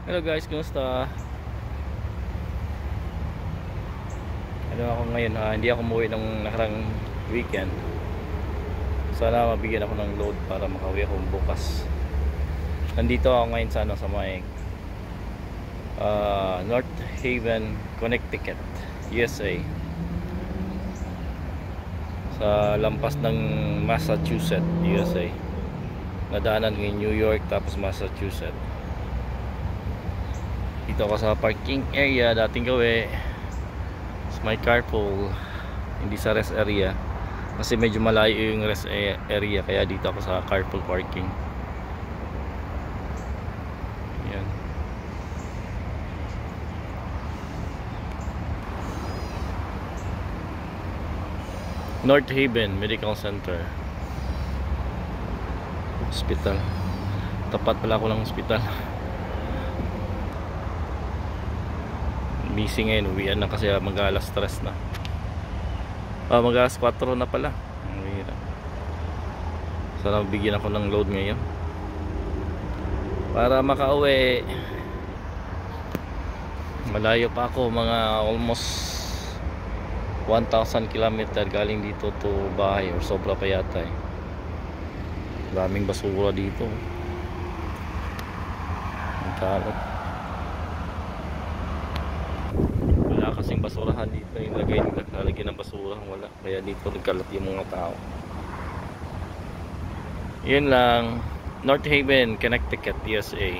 Hello guys, kumusta? Ano ako ngayon, hindi ako umuwi ng nakarang weekend. Sana mabigyan ako ng load para makauwi ako bukas. Nandito ako ngayon sa may North Haven, Connecticut, USA. Sa lampas ng Massachusetts, USA. Nadaanan ng New York tapos Massachusetts. Dito ako sa parking area, dating gawi sa may carpool, hindi sa rest area kasi medyo malayo yung rest area, kaya dito ako sa carpool parking. Yan. North Haven Medical Center, hospital. Tapat pala ako ng hospital. Busy ngayon, uwian na kasi mag-alas 3 na. Mag-alas 4 na pala. Sana bigyan ako ng load ngayon para makauwi. Malayo pa ako, mga almost 1,000 km galing dito to bahay, or sobra pa yata eh. Daming basura dito. Ang kalat. Wala kasing basurahan dito, yung lalagyan ng basura wala, kaya dito nagkalat yung mga tao. Yun lang. North Haven, Connecticut, USA.